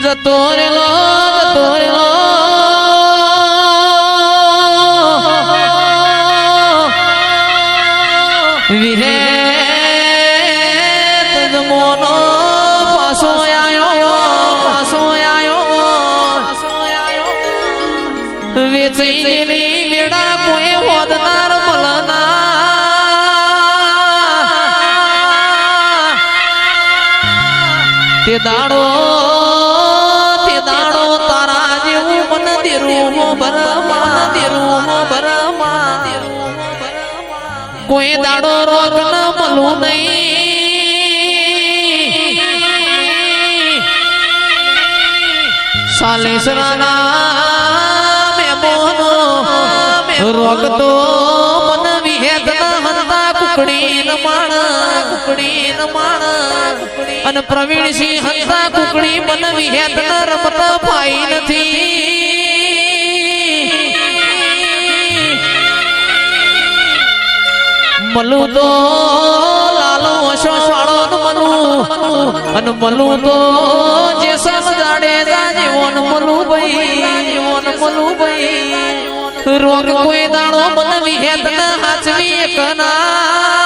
જતો રેલો વિહે તજમોનો પાસો આયો વેચાઈ ગયેલી વેડા કોઈ હોદનાર મલના તે દાડો તારા જેવું મન દેરું ભરમા કોઈ દાડો રોગ ન મળું નહીં સાલેસરાના મેમોનો રોગ તો મન વિહેદ ન હંતા કુકડી ન માણ અને પ્રવીણસિંહ હંતા કુકડી મન વિહેદ ન રમત પાઈ નથી મલું તો લાલો અશો વાળો અને મલું તો જે સમજાડે જીવન મલું ભાઈ રોગ કોઈ દાડો મન વિહેદ ન હાચવી એકના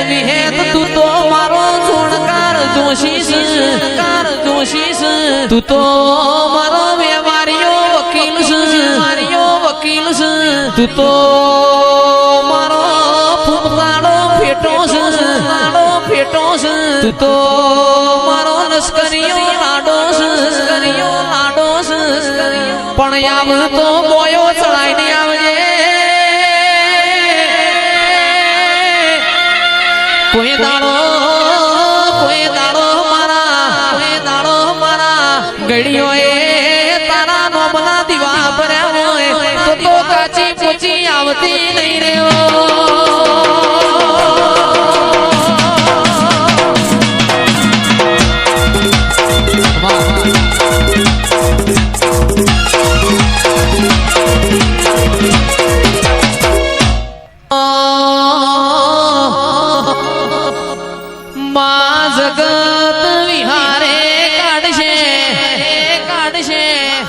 વિહેદ તું તો મારો જોણકાર જોશીશ તું તો મારો વ્યવહારીઓ વકીલ તું તો મારો ફૂમતાડો ફેટો તું તો મારો લશ્કરીઓ લાડો પણ આવ તો બોયો ચડાઈને આવજે કોઈ દાડો મારા ગળીઓ એ તારા નોમના દીવા ભર્યા હોય તો કાચી પૂચી આવતી નહીં રહ્યો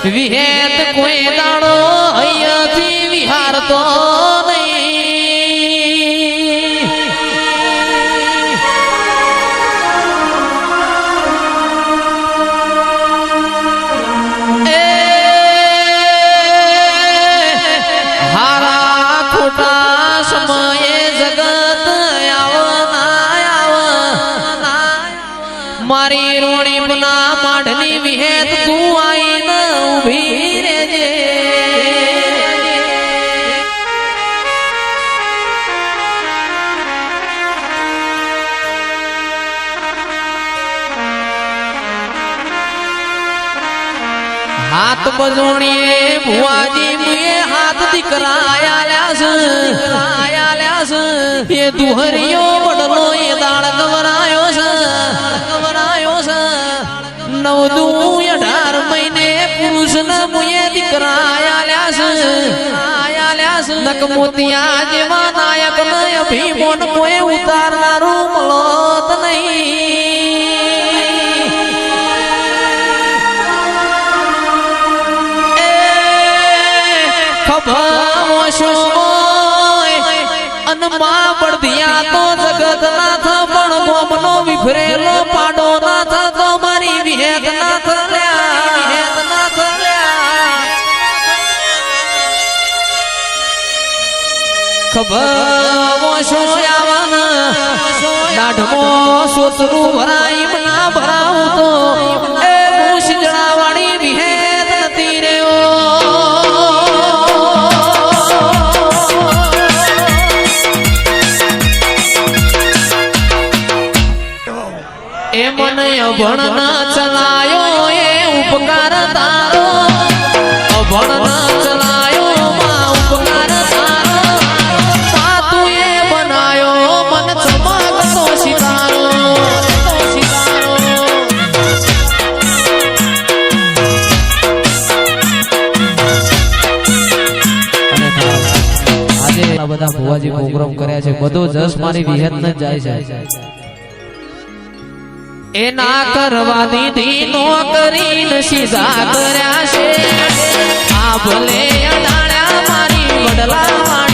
વિહેત કોઈ દાડો અહીંયાથી વિહારતો નહીં હારા ખોટા સમયે જગત મારી રોણી બના માઢની વિહેત તું આઈ ઉભી રેજે હાથ બજોણીએ ભુવાજી મુએ હાથ દીકરા આયા છે એ દુહરીઓ બડલો એ દાળ ગવરાયો છે 9 18 મહિને પુરુષના મુએ દીકરા આયા છે નક મોતિયા જેવા નાયક ને અભિમોન કોઈ ઉતારનારું મળત નહીં ખભાશો અન માં પડધિયા તો જગત નાથ પણ ગોમનો વિફરેલો પાડો નાથ તો મારી વિહેત નાથ ખભો દાઢમો સોતરું ભરાઈ ના ભરાવું તો એ શીજડાવાળી વિહેત નથી રહ્યો એ મને અભણ ના ચલાયો એ ઉપકાર તારો અભણ ના ચલાયો માં ઉપકાર તારો તું એ બનાયો મન ચમકતો સિતારો આજે બધા ભુવાજી પ્રોગ્રામ કર્યા છે બધો જસ મારી વિહત ન જાય છે એ ના કરવા દીધી નો કરીને સીધા કર્યા છે આ ભલે અડાળ્યા મારી વડલા